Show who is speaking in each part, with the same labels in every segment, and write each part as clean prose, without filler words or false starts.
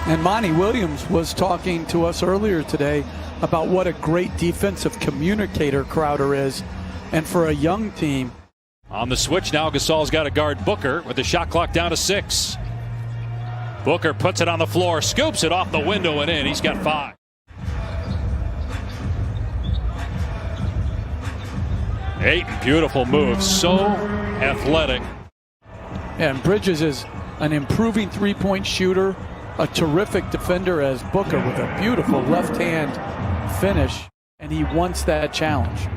Speaker 1: And Monty Williams was talking to us earlier today about what a great defensive communicator Crowder is. And for a young team.
Speaker 2: On the switch now, Gasol's got to guard Booker with the shot clock down to 6. Booker puts it on the floor, scoops it off the window and in. He's got 5. Ayton, beautiful move, so athletic.
Speaker 1: And Bridges is an improving three-point shooter, a terrific defender as Booker with a beautiful left-hand finish, and he wants that challenge.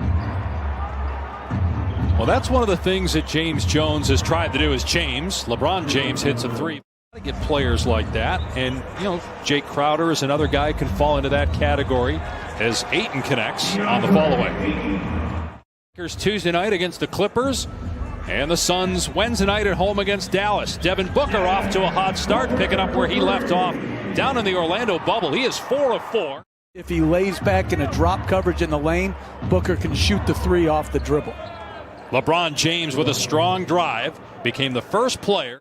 Speaker 2: Well, that's one of the things that James Jones has tried to do is LeBron James hits a 3. To get players like that, and you know, Jake Crowder is another guy who can fall into that category as Ayton connects on the fall-away. Lakers Tuesday night against the Clippers, and the Suns Wednesday night at home against Dallas. Devin Booker off to a hot start, picking up where he left off down in the Orlando bubble. He is 4 of 4.
Speaker 1: If he lays back in a drop coverage in the lane, Booker can shoot the 3 off the dribble.
Speaker 2: LeBron James with a strong drive became the first player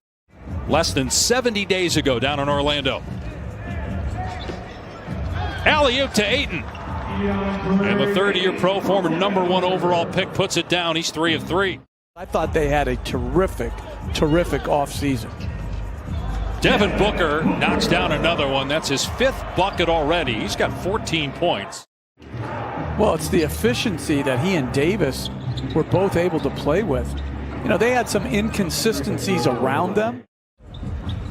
Speaker 2: less than 70 days ago down in Orlando. Alley-oop to Ayton. And the third-year pro, former #1 overall pick, puts it down. He's 3 of 3.
Speaker 1: I thought they had a terrific offseason.
Speaker 2: Devin Booker knocks down another one. That's his 5th bucket already. He's got 14 points.
Speaker 1: Well, it's the efficiency that he and Davis were both able to play with. You know, they had some inconsistencies around them.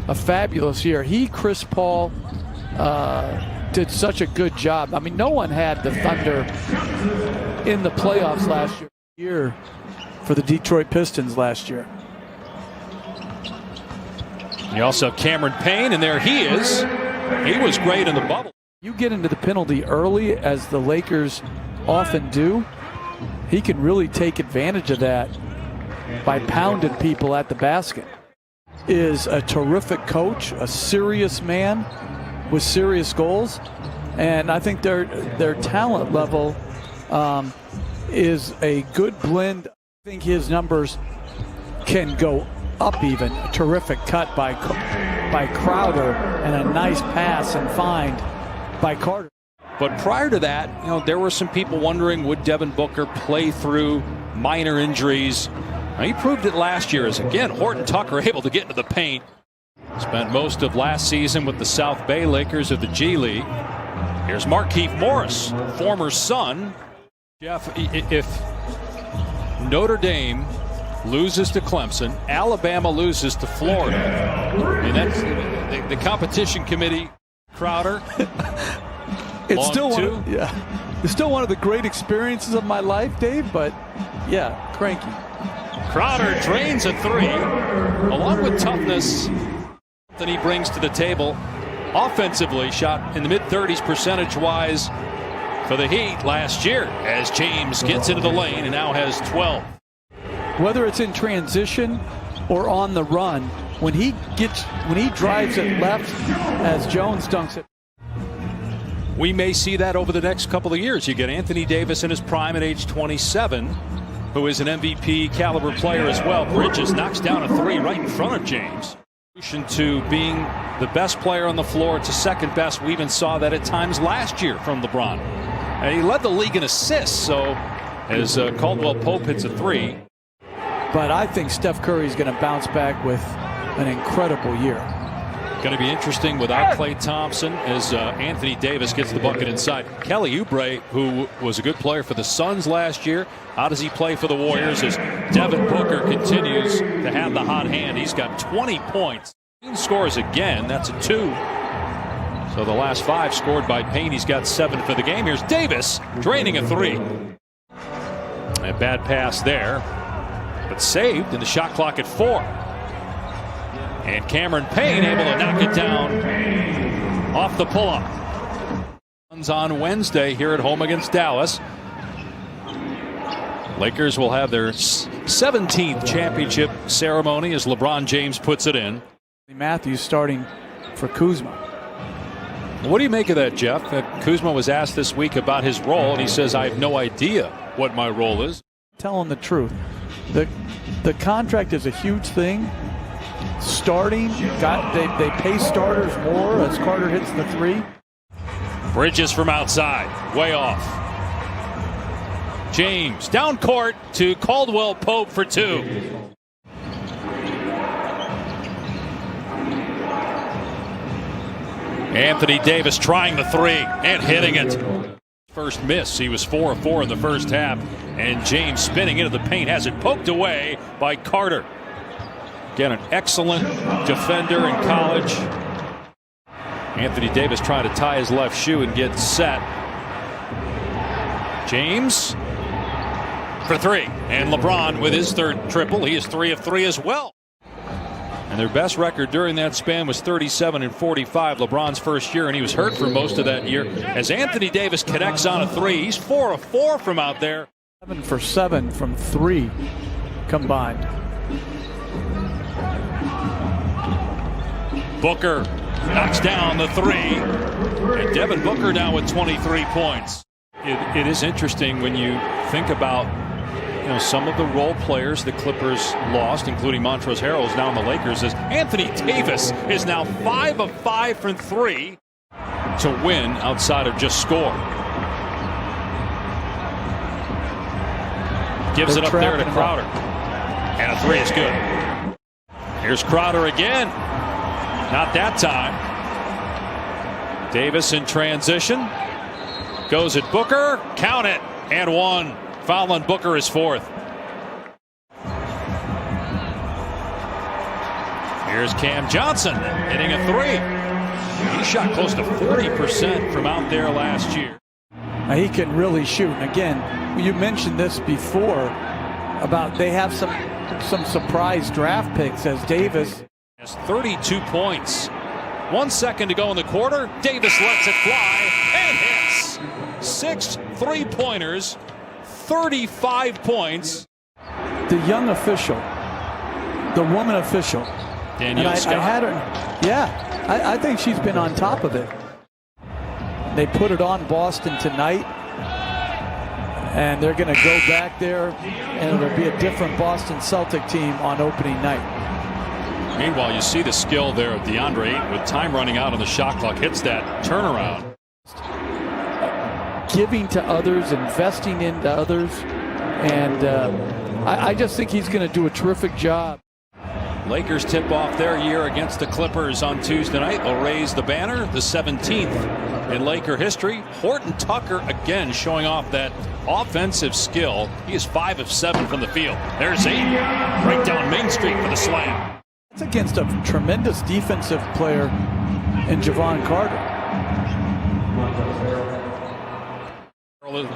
Speaker 1: A fabulous year. Chris Paul did such a good job. I mean, no one had the Thunder in the playoffs last year for the Detroit Pistons last year.
Speaker 2: You also have Cameron Payne, and there he is. He was great in the bubble.
Speaker 1: You get into the penalty early, as the Lakers often do, he can really take advantage of that by pounding people at the basket. Is a terrific coach, a serious man with serious goals, and I think their talent level is a good blend. I think his numbers can go up even. A terrific cut by Crowder and a nice pass and find by Carter.
Speaker 2: But prior to that, you know, there were some people wondering, would Devin Booker play through minor injuries? Now, he proved it last year as, again, Horton Tucker able to get into the paint. Spent most of last season with the South Bay Lakers of the G League. Here's Markieff Morris, former Sun. Jeff, if Notre Dame loses to Clemson, Alabama loses to Florida, and that's the competition committee, Crowder.
Speaker 1: It's still it's still one of the great experiences of my life, Dave, but yeah, cranky.
Speaker 2: Crowder drains a 3, along with toughness that he brings to the table. Offensively, shot in the mid-30s percentage-wise for the Heat last year, as James gets into the lane and now has 12.
Speaker 1: Whether it's in transition or on the run, when he drives it left, as Jones dunks it.
Speaker 2: We may see that over the next couple of years. You get Anthony Davis in his prime at age 27. Who is an MVP caliber player as well. Bridges knocks down a 3 right in front of James. To being the best player on the floor, it's the second best. We even saw that at times last year from LeBron. And he led the league in assists, so as Caldwell Pope hits a 3.
Speaker 1: But I think Steph Curry is going to bounce back with an incredible year.
Speaker 2: Going to be interesting without Klay Thompson as Anthony Davis gets the bucket inside. Kelly Oubre, who was a good player for the Suns last year, how does he play for the Warriors as Devin Booker continues to have the hot hand? He's got 20 points. He scores again. That's a 2. So the last 5 scored by Payne. He's got 7 for the game. Here's Davis draining a 3. A bad pass there, but saved, and the shot clock at 4. And Cameron Payne able to knock it down off the pull-up. On Wednesday here at home against Dallas. Lakers will have their 17th championship ceremony as LeBron James puts it in.
Speaker 1: Matthews starting for Kuzma.
Speaker 2: What do you make of that, Jeff? Kuzma was asked this week about his role, and he says, I have no idea what my role is.
Speaker 1: Telling the truth. The contract is a huge thing, starting. They pay starters more as Carter hits the three.
Speaker 2: Bridges from outside, way off. James down court to Caldwell Pope for two. Anthony Davis trying the three and hitting it. First miss. He was 4 of 4 in the first half. And James spinning into the paint has it poked away by Carter. Again, an excellent defender in college. Anthony Davis trying to tie his left shoe and get set. James for three. And LeBron with his third triple. He is 3 of 3 as well. And their best record during that span was 37 and 45, LeBron's first year, and he was hurt for most of that year. As Anthony Davis connects on a three, he's 4 of 4 from out there.
Speaker 1: 7 for 7 from 3 combined.
Speaker 2: Booker knocks down the three, and Devin Booker down with 23 points. It is interesting when you think about some of the role players the Clippers lost, including Montrezl Harrell, is now in the Lakers, as Anthony Davis is now 5 of 5 from 3 to win outside of just score. Gives it up there to Crowder. And a three is good. Here's Crowder again. Not that time. Davis in transition. Goes at Booker. Count it. And one. Foul on Booker is 4th. Here's Cam Johnson hitting a three. He shot close to 40% from out there last year.
Speaker 1: He can really shoot. And again, you mentioned this before about they have some surprise draft picks as Davis
Speaker 2: has 32 points. 1 second to go in the quarter. Davis lets it fly and hits 6 3-pointers. 35 points.
Speaker 1: The young official, the woman official,
Speaker 2: Danielle Scott.
Speaker 1: I had her. Yeah, I think she's been on top of it. They put it on Boston tonight, and they're going to go back there, and it'll be a different Boston Celtic team on opening night.
Speaker 2: Meanwhile, you see the skill there of DeAndre Ayton with time running out on the shot clock. Hits that turnaround.
Speaker 1: Giving to others, investing into others, and I just think he's going to do a terrific job.
Speaker 2: Lakers tip off their year against the Clippers on Tuesday night. They'll raise the banner, the 17th in Laker history. Horton Tucker again showing off that offensive skill. He is 5 of 7 from the field. There's Ayton right down Main Street for the slam.
Speaker 1: It's against a tremendous defensive player in Javon Carter.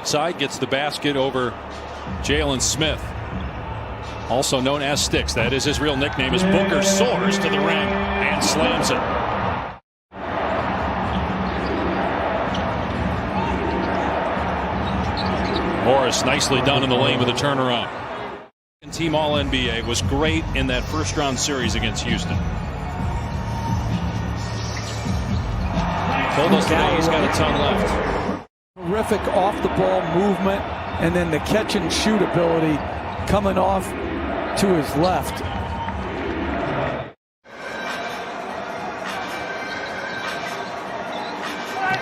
Speaker 2: Side gets the basket over Jalen Smith, also known as Sticks. That is his real nickname. As Booker soars to the rim and slams it. Morris nicely done in the lane with a turnaround. Team All-NBA was great in that first round series against Houston. Told us today he's got a ton left.
Speaker 1: Terrific off-the-ball movement, and then the catch-and-shoot ability coming off to his left.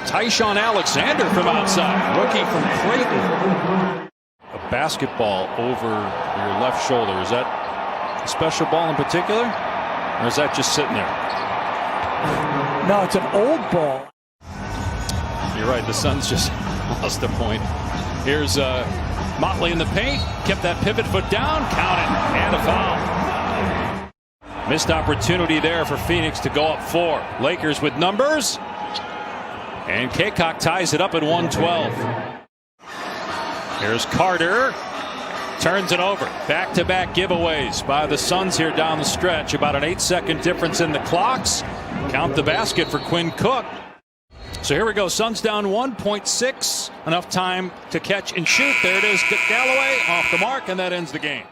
Speaker 2: Tyshawn Alexander from outside, rookie from Creighton. A basketball over your left shoulder. Is that a special ball in particular, or is that just sitting there?
Speaker 1: No, it's an old ball.
Speaker 2: You're right, the Suns just lost a point. Here's Motley in the paint, kept that pivot foot down, count it, and a foul. Missed opportunity there for Phoenix to go up 4. Lakers with numbers, and Kaycock ties it up at 112. Here's Carter, turns it over. Back-to-back giveaways by the Suns here down the stretch. About an 8-second difference in the clocks. Count the basket for Quinn Cook. So here we go. Suns down 1.6. Enough time to catch and shoot. There it is. Galloway off the mark, and that ends the game.